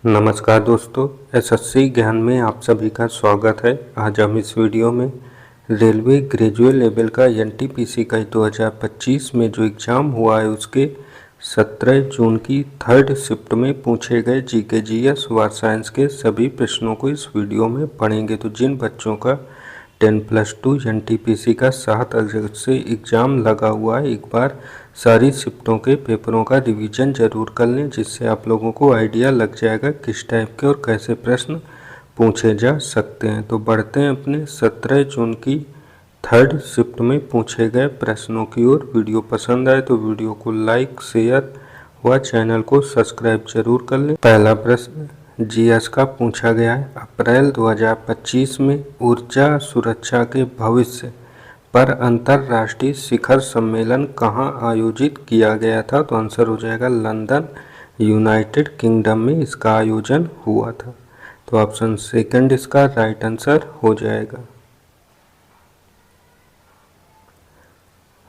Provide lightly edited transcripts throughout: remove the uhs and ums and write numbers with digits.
नमस्कार दोस्तों, एसएससी ज्ञान में आप सभी का स्वागत है। आज हम इस वीडियो में रेलवे ग्रेजुएट लेवल का एनटीपीसी का 2025 में जो एग्ज़ाम हुआ है उसके 17 जून की थर्ड शिफ्ट में पूछे गए जीके जीएस व साइंस के सभी प्रश्नों को इस वीडियो में पढ़ेंगे। तो जिन बच्चों का 10+2 एनटीपीसी का 7 अगस्त से एग्ज़ाम लगा हुआ है, एक बार सारी शिफ्टों के पेपरों का रिवीजन जरूर कर लें, जिससे आप लोगों को आइडिया लग जाएगा किस टाइप के और कैसे प्रश्न पूछे जा सकते हैं। तो बढ़ते हैं अपने 17 जून की थर्ड शिफ्ट में पूछे गए प्रश्नों की ओर। वीडियो पसंद आए तो वीडियो को लाइक, शेयर व चैनल को सब्सक्राइब जरूर कर लें। पहला प्रश्न जीएस का पूछा गया है। अप्रैल 2025 में ऊर्जा सुरक्षा के भविष्य पर अंतर्राष्ट्रीय शिखर सम्मेलन कहाँ आयोजित किया गया था? तो आंसर हो जाएगा लंदन, यूनाइटेड किंगडम में इसका आयोजन हुआ था। तो ऑप्शन सेकंड इसका राइट आंसर हो जाएगा।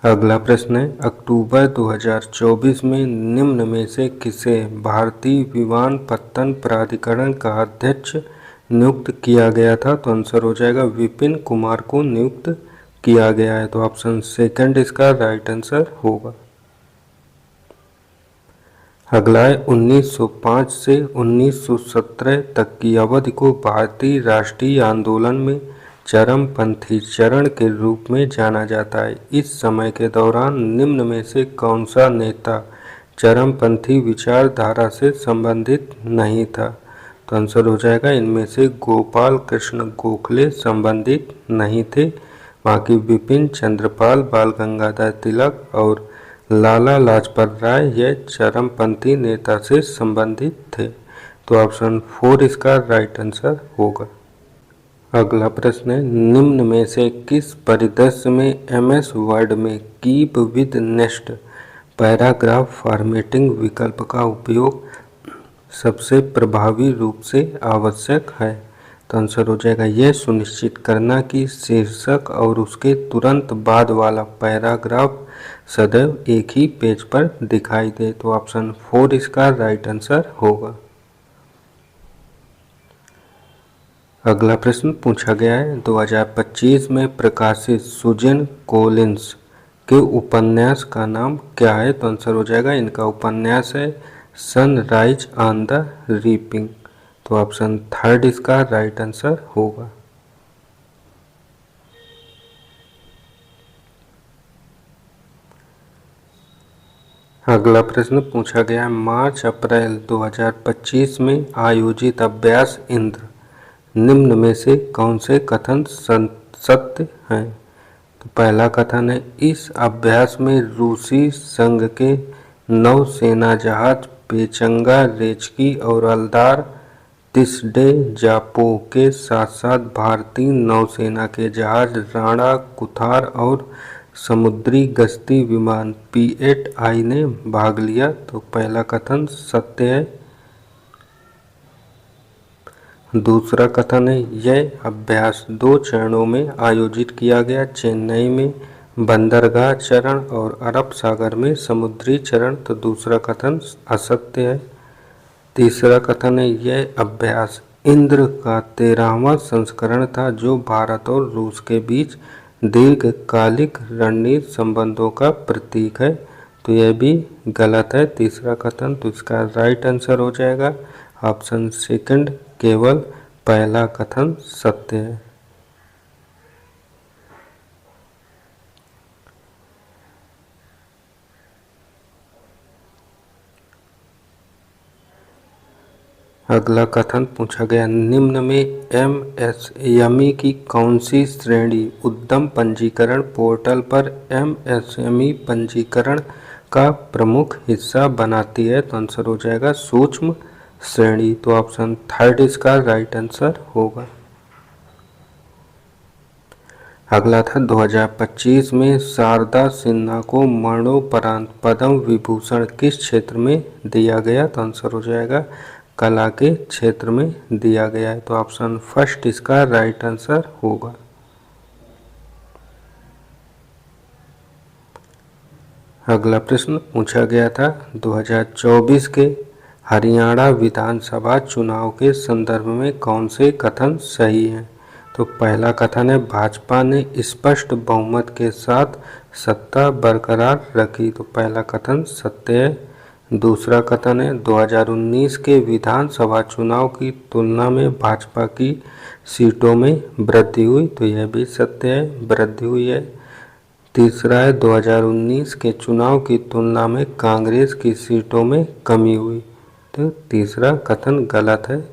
अगला प्रश्न है, अक्टूबर 2024 में निम्न में से किसे भारतीय विमानपत्तन प्राधिकरण का अध्यक्ष नियुक्त किया गया था? तो आंसर हो जाएगा विपिन कुमार को नियुक्त किया गया है। तो ऑप्शन सेकंड इसका राइट आंसर होगा। अगला है, 1905 से 1917 तक की अवधि को भारतीय राष्ट्रीय आंदोलन में चरमपंथी चरण के रूप में जाना जाता है। इस समय के दौरान निम्न में से कौन सा नेता चरमपंथी विचारधारा से संबंधित नहीं था? तो आंसर हो जाएगा इनमें से गोपाल कृष्ण गोखले संबंधित नहीं थे। बाकी बिपिन चंद्रपाल, बाल गंगाधर तिलक और लाला लाजपत राय यह चरमपंथी नेता से संबंधित थे। तो ऑप्शन 4 इसका राइट आंसर होगा। अगला प्रश्न है, निम्न में से किस परिदृश्य में एमएस वर्ड में keep with next paragraph formatting विकल्प का उपयोग सबसे प्रभावी रूप से आवश्यक है? तो आंसर हो जाएगा यह सुनिश्चित करना कि शीर्षक और उसके तुरंत बाद वाला पैराग्राफ सदैव एक ही पेज पर दिखाई दे। तो ऑप्शन 4 इसका राइट आंसर होगा। अगला प्रश्न पूछा गया है, 2025 में प्रकाशित सुजैन कोलिंस के उपन्यास का नाम क्या है? तो आंसर हो जाएगा इनका उपन्यास है सनराइज ऑन द रीपिंग। तो ऑप्शन थर्ड इसका राइट आंसर होगा। अगला प्रश्न पूछा गया है, मार्च अप्रैल 2025 में आयोजित अभ्यास इंद्र निम्न में से कौन से कथन सत्य हैं? तो पहला कथन है, इस अभ्यास में रूसी संघ के नौसेना जहाज पेचंगा, रेचकी और अल्दार तिसडे जापो के साथ साथ भारतीय नौसेना के जहाज राणा, कुथार और समुद्री गश्ती विमान P-8I ने भाग लिया। तो पहला कथन सत्य है। दूसरा कथन है, यह अभ्यास 2 चरणों में आयोजित किया गया, चेन्नई में बंदरगाह चरण और अरब सागर में समुद्री चरण। तो दूसरा कथन असत्य है। तीसरा कथन है, यह अभ्यास इंद्र का 13वां संस्करण था जो भारत और रूस के बीच दीर्घकालिक रणनीतिक संबंधों का प्रतीक है। तो यह भी गलत है तीसरा कथन। तो इसका राइट आंसर हो जाएगा ऑप्शन सेकंड, केवल पहला कथन सत्य है। अगला कथन पूछा गया, निम्न में एमएसएमई की कौन सी श्रेणी उद्यम पंजीकरण पोर्टल पर एमएसएमई पंजीकरण का प्रमुख हिस्सा बनाती है? तो आंसर हो जाएगा सूक्ष्म श्रेणी। तो ऑप्शन थर्ड इसका राइट आंसर होगा। अगला था, 2025 में शारदा सिन्हा को मरणोपरांत पद्म विभूषण किस क्षेत्र में दिया गया? तो आंसर हो जाएगा कला के क्षेत्र में दिया गया है। तो ऑप्शन फर्स्ट इसका राइट आंसर होगा। अगला प्रश्न पूछा गया था, 2024 के हरियाणा विधानसभा चुनाव के संदर्भ में कौन से कथन सही हैं? तो पहला कथन है भाजपा ने स्पष्ट बहुमत के साथ सत्ता बरकरार रखी, तो पहला कथन सत्य है। दूसरा कथन है 2019 के विधानसभा चुनाव की तुलना में भाजपा की सीटों में वृद्धि हुई, तो यह भी सत्य है, वृद्धि हुई है। तीसरा है 2019 के चुनाव की तुलना में कांग्रेस की सीटों में कमी हुई, तो तीसरा कथन गलत है।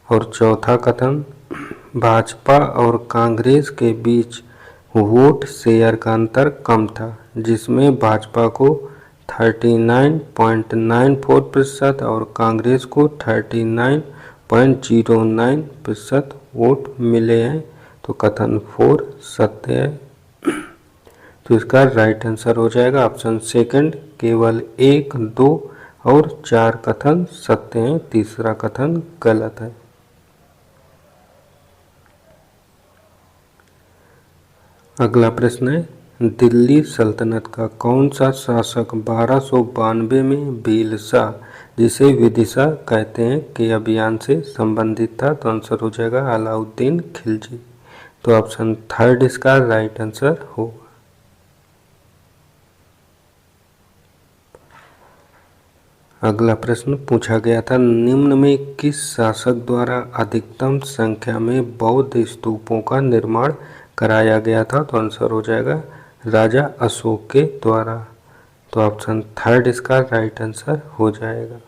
और चौथा कथन भाजपा और कांग्रेस के बीच वोट शेयर का अंतर कम था, जिसमें भाजपा को 39.94% और कांग्रेस को 39.09% वोट मिले हैं, तो कथन 4 सत्य है। तो इसका राइट आंसर हो जाएगा ऑप्शन सेकंड, केवल 1, 2 और 4 कथन सत्य हैं, तीसरा कथन गलत है। अगला प्रश्न है दिल्ली सल्तनत का कौन सा शासक 1292 में भीलसा, जिसे विदिशा कहते हैं, के अभियान से संबंधित था? तो आंसर हो जाएगा अलाउद्दीन खिलजी, तो ऑप्शन थर्ड इसका राइट आंसर होगा। अगला प्रश्न पूछा गया था निम्न में किस शासक द्वारा अधिकतम संख्या में बौद्ध स्तूपों का निर्माण कराया गया था? तो आंसर हो जाएगा राजा अशोक के द्वारा, तो ऑप्शन थर्ड इसका राइट आंसर हो जाएगा।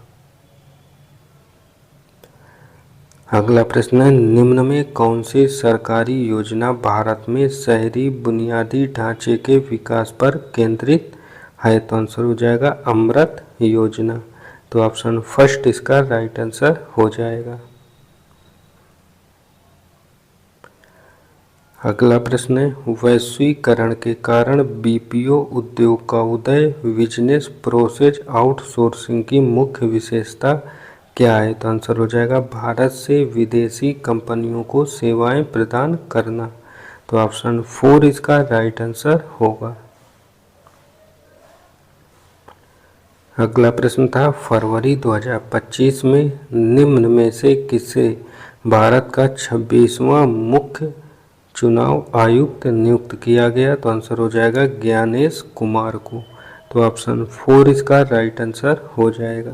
अगला प्रश्न है निम्न में कौन सी सरकारी योजना भारत में शहरी बुनियादी ढांचे के विकास पर केंद्रित है? तो आंसर हो जाएगा अमृत योजना, तो ऑप्शन फर्स्ट इसका राइट आंसर हो जाएगा। अगला प्रश्न है वैश्वीकरण के कारण बीपीओ उद्योग का उदय, बिजनेस प्रोसेस आउटसोर्सिंग की मुख्य विशेषता क्या है? तो आंसर हो जाएगा भारत से विदेशी कंपनियों को सेवाएं प्रदान करना, तो ऑप्शन 4 इसका राइट आंसर होगा। अगला प्रश्न था फरवरी 2025 में निम्न में से किसे भारत का 26वां मुख्य चुनाव आयुक्त नियुक्त किया गया? तो आंसर हो जाएगा ज्ञानेश कुमार को, तो ऑप्शन 4 इसका राइट आंसर हो जाएगा।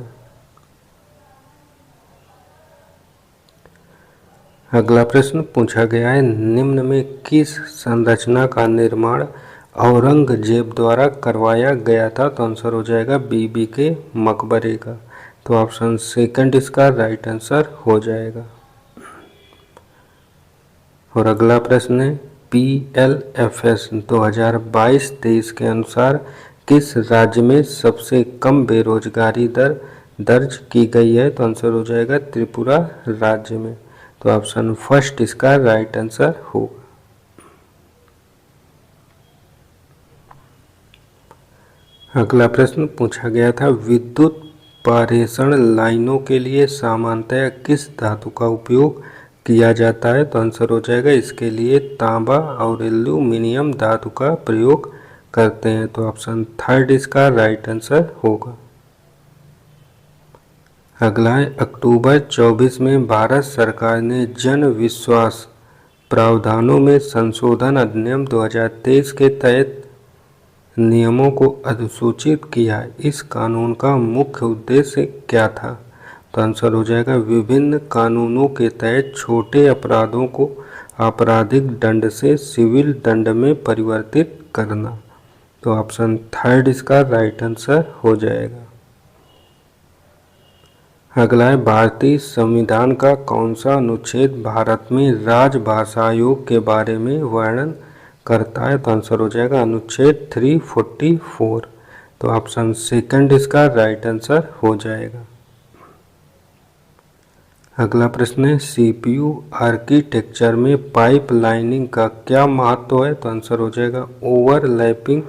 अगला प्रश्न पूछा गया है निम्न में किस संरचना का निर्माण औरंगजेब द्वारा करवाया गया था? तो आंसर हो जाएगा बीबी के मकबरे का, तो ऑप्शन सेकंड इसका राइट आंसर हो जाएगा। और अगला प्रश्न है PLFS 2022-23 के अनुसार किस राज्य में सबसे कम बेरोजगारी दर दर्ज की गई है? तो आंसर हो जाएगा त्रिपुरा राज्य में, तो ऑप्शन फर्स्ट इसका राइट आंसर होगा। अगला प्रश्न पूछा गया था विद्युत पारेषण लाइनों के लिए सामान्यतः किस धातु का उपयोग किया जाता है? तो आंसर हो जाएगा इसके लिए तांबा और एल्यूमिनियम धातु का प्रयोग करते हैं, तो ऑप्शन थर्ड इसका राइट आंसर होगा। अगला है अक्टूबर 24 में भारत सरकार ने जन विश्वास प्रावधानों में संशोधन अधिनियम 2023 के तहत नियमों को अधिसूचित किया, इस कानून का मुख्य उद्देश्य क्या था? तो आंसर हो जाएगा विभिन्न कानूनों के तहत छोटे अपराधों को आपराधिक दंड से सिविल दंड में परिवर्तित करना, तो ऑप्शन थर्ड इसका राइट आंसर हो जाएगा। अगला है भारतीय संविधान का कौन सा अनुच्छेद भारत में राजभाषा आयोग के बारे में वर्णन करता है? तो आंसर हो जाएगा अनुच्छेद 344, तो ऑप्शन सेकंड इसका राइट आंसर हो जाएगा। अगला प्रश्न है CPU आर्किटेक्चर में पाइपलाइनिंग का क्या महत्व है? तो आंसर हो जाएगा ओवरलैपिंग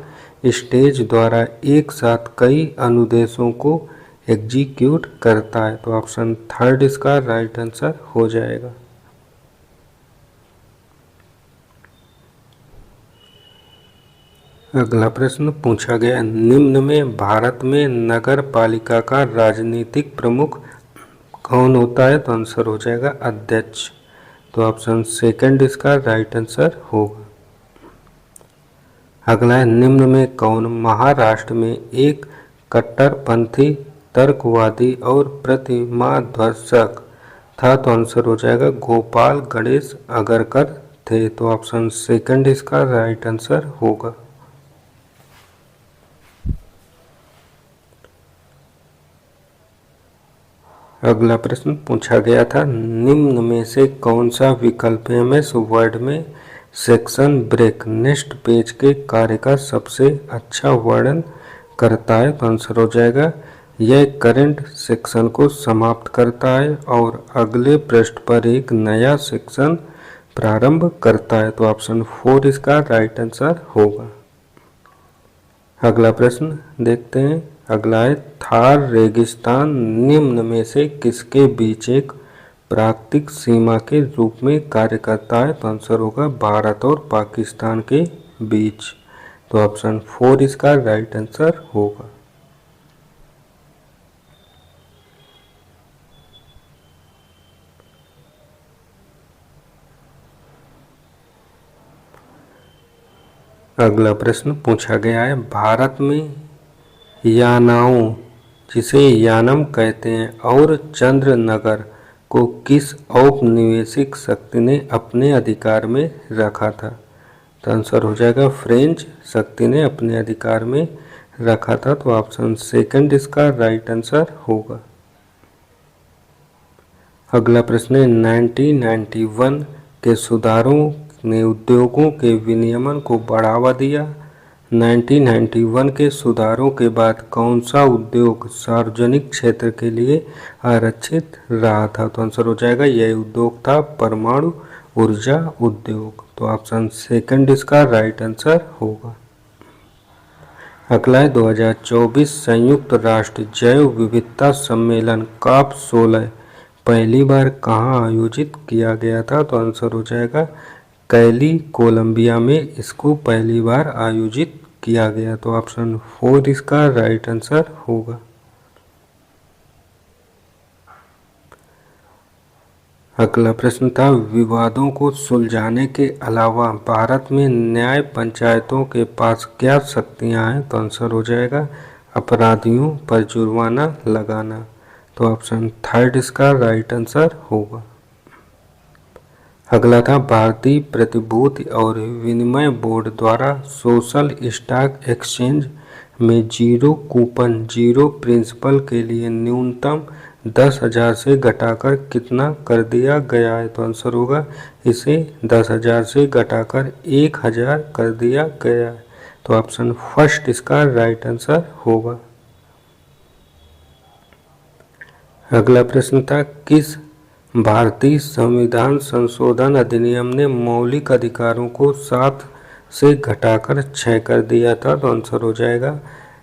स्टेज द्वारा एक साथ कई अनुदेशों को एग्जीक्यूट करता है, तो ऑप्शन थर्ड इसका राइट आंसर हो जाएगा। अगला प्रश्न पूछा गया, निम्न में भारत में नगर पालिका का राजनीतिक प्रमुख कौन होता है? तो आंसर हो जाएगा अध्यक्ष। तो ऑप्शन सेकंड इसका राइट आंसर होगा। अगला है, निम्न में कौन महाराष्ट्र में एक कट्टरपंथी तर्कवादी और प्रतिमा ध्वंसक था? तो आंसर हो जाएगा गोपाल गणेश अगरकर थे। तो ऑप्शन सेकंड इसका राइट आंसर होगा। अगला प्रश्न पूछा गया था, निम्न में से कौन सा विकल्प एमएस वर्ड में सेक्शन ब्रेक नेक्स्ट पेज के कार्य का सबसे अच्छा वर्णन करता है? तो आंसर हो जाएगा यह करंट सेक्शन को समाप्त करता है और अगले पृष्ठ पर एक नया सेक्शन प्रारंभ करता है। तो ऑप्शन 4 इसका राइट आंसर होगा। अगला प्रश्न देखते हैं। अगला है, थार रेगिस्तान निम्न में से किसके बीच एक प्राकृतिक सीमा के रूप में कार्य करता है? तो आंसर होगा भारत और पाकिस्तान के बीच। तो ऑप्शन 4 इसका राइट आंसर होगा। अगला प्रश्न पूछा गया है, भारत में यानाओं जिसे यानम कहते हैं और चंद्रनगर को किस औपनिवेशिक शक्ति ने अपने अधिकार में रखा था? तो आंसर हो जाएगा फ्रेंच शक्ति ने अपने अधिकार में रखा था। तो ऑप्शन सेकंड इसका राइट आंसर होगा। अगला प्रश्न है, 1991 के सुधारों ने उद्योगों के विनियमन को बढ़ावा दिया। 1991 के सुधारों के बाद कौन सा उद्योग सार्वजनिक क्षेत्र के लिए आरक्षित रहा था? तो आंसर हो जाएगा यह उद्योग था परमाणु ऊर्जा उद्योग। तो ऑप्शन सेकंड इसका राइट आंसर होगा। अगला है, 2024 संयुक्त राष्ट्र जैव विविधता सम्मेलन COP 16 पहली बार कहाँ आयोजित किया गया था? तो आंसर हो जाएगा कैली कोलंबिया में इसको पहली बार आयोजित किया गया। तो ऑप्शन 4 इसका राइट आंसर होगा। अगला प्रश्न था, विवादों को सुलझाने के अलावा भारत में न्याय पंचायतों के पास क्या शक्तियां हैं? तो आंसर हो जाएगा अपराधियों पर जुर्माना लगाना। तो ऑप्शन थर्ड इसका राइट आंसर होगा। अगला था, भारतीय प्रतिभूति और विनिमय बोर्ड द्वारा सोशल स्टॉक एक्सचेंज में जीरो कूपन जीरो प्रिंसिपल के लिए न्यूनतम 10,000 से घटाकर कितना कर दिया गया है? तो आंसर होगा इसे 10,000 से घटाकर 1,000 कर दिया गया है। तो ऑप्शन फर्स्ट इसका राइट आंसर होगा। अगला प्रश्न था, किस भारतीय संविधान संशोधन अधिनियम ने मौलिक अधिकारों को 7 से घटाकर 6 कर दिया था? तो आंसर हो जाएगा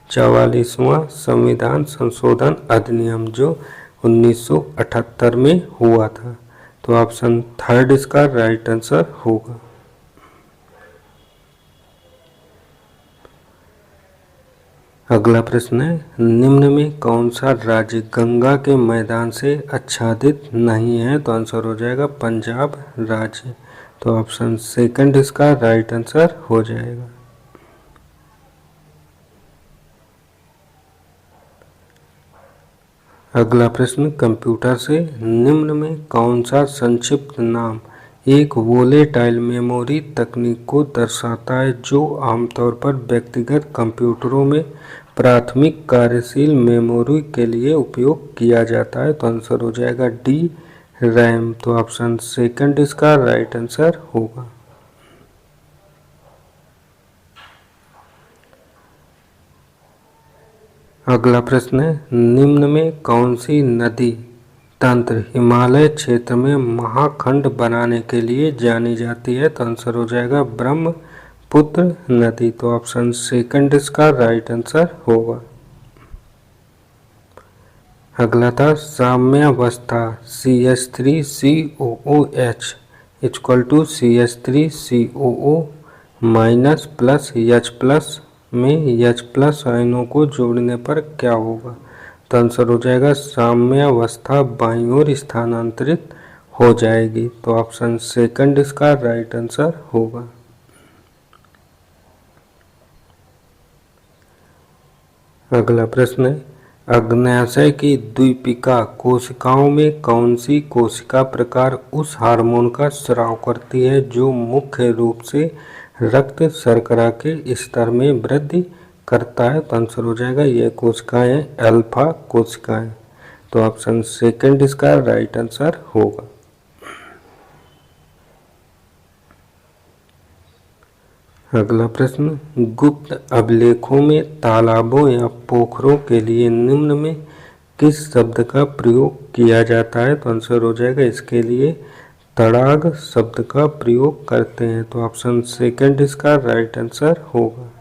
44वां संविधान संशोधन अधिनियम जो 1978 में हुआ था। तो ऑप्शन थर्ड इसका राइट आंसर होगा। अगला प्रश्न है, निम्न में कौन सा राज्य गंगा के मैदान से आच्छादित नहीं है? तो आंसर हो जाएगा पंजाब राज्य। तो ऑप्शन सेकंड इसका राइट आंसर हो जाएगा। अगला प्रश्न कंप्यूटर से, निम्न में कौन सा संक्षिप्त नाम एक वोलेटाइल मेमोरी तकनीक को दर्शाता है जो आमतौर पर व्यक्तिगत कंप्यूटरों में प्राथमिक कार्यशील मेमोरी के लिए उपयोग किया जाता है? तो आंसर हो जाएगा डी रैम। तो ऑप्शन सेकंड इसका राइट आंसर होगा। अगला प्रश्न है, निम्न में कौन सी नदी तंत्र हिमालय क्षेत्र में महाखंड बनाने के लिए जानी जाती है? तो आंसर हो जाएगा ब्रह्मपुत्र नदी। तो ऑप्शन सेकंड इसका राइट आंसर होगा। अगला था, साम्यावस्था CH3COOH = CH3COO minus plus H plus में H प्लस आयनों को जोड़ने पर क्या होगा? तो आंसर हो जाएगा साम्यावस्था बाईं ओर स्थानांतरित हो जाएगी। तो ऑप्शन सेकंड इसका राइट आंसर होगा। अगला प्रश्न है, अग्न्याशय की द्वीपिका कोशिकाओं में कौन सी कोशिका प्रकार उस हार्मोन का स्राव करती है जो मुख्य रूप से रक्त शर्करा के स्तर में वृद्धि करता है? तो आंसर हो जाएगा ये कोशिकाएं अल्फा कोशिकाएं। तो ऑप्शन सेकंड इसका राइट आंसर होगा। अगला प्रश्न, गुप्त अभिलेखों में तालाबों या पोखरों के लिए निम्न में किस शब्द का प्रयोग किया जाता है? तो आंसर हो जाएगा इसके लिए तड़ाग शब्द का प्रयोग करते हैं। तो ऑप्शन सेकंड इसका राइट आंसर होगा।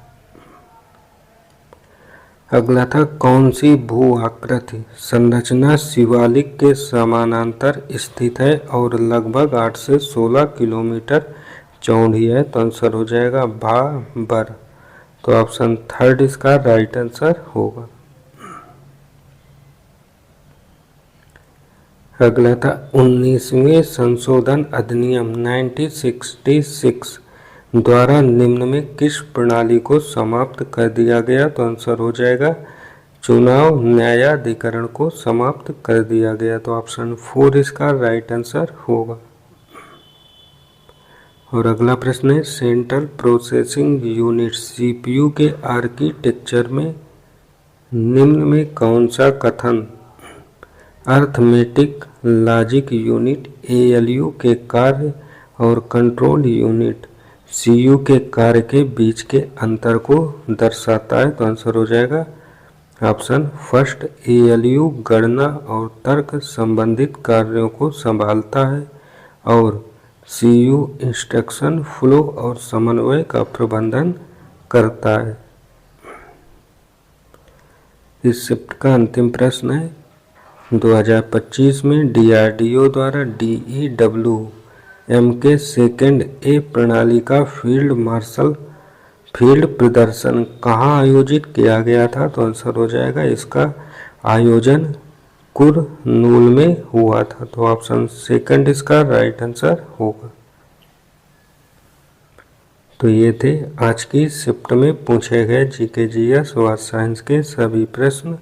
अगला था, कौन सी भू आकृति संरचना शिवालिक के समानांतर स्थित है और लगभग 8 से 16 किलोमीटर चौड़ी है? तो आंसर हो जाएगा भाबर। तो ऑप्शन थर्ड इसका राइट आंसर होगा। अगला था, 19वें संशोधन अधिनियम 1966 द्वारा निम्न में किस प्रणाली को समाप्त कर दिया गया? तो आंसर हो जाएगा चुनाव न्यायाधिकरण को समाप्त कर दिया गया। तो ऑप्शन 4 इसका राइट आंसर होगा। और अगला प्रश्न है, सेंट्रल प्रोसेसिंग यूनिट सीपीयू के आर्किटेक्चर में निम्न में कौन सा कथन अर्थमेटिक लॉजिक यूनिट एएलयू के कार्य और कंट्रोल यूनिट सीयू के कार्य के बीच के अंतर को दर्शाता है? तो आंसर हो जाएगा ऑप्शन फर्स्ट, एएलयू गणना और तर्क संबंधित कार्यों को संभालता है और सीयू इंस्ट्रक्शन फ्लो और समन्वय का प्रबंधन करता है। इस शिफ्ट का अंतिम प्रश्न है, 2025 में डीआरडीओ द्वारा DEWM के सेकेंड ए प्रणाली का फील्ड प्रदर्शन कहाँ आयोजित किया गया था? तो आंसर हो जाएगा इसका आयोजन कुरनूल में हुआ था। तो ऑप्शन सेकंड इसका राइट आंसर होगा। तो ये थे आज की शिफ्ट में पूछे गए जीके जीएस व साइंस के सभी प्रश्न।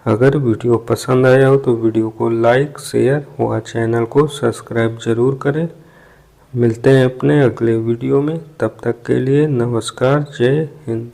अगर वीडियो पसंद आया हो तो वीडियो को लाइक शेयर व चैनल को सब्सक्राइब जरूर करें। मिलते हैं अपने अगले वीडियो में, तब तक के लिए नमस्कार, जय हिंद।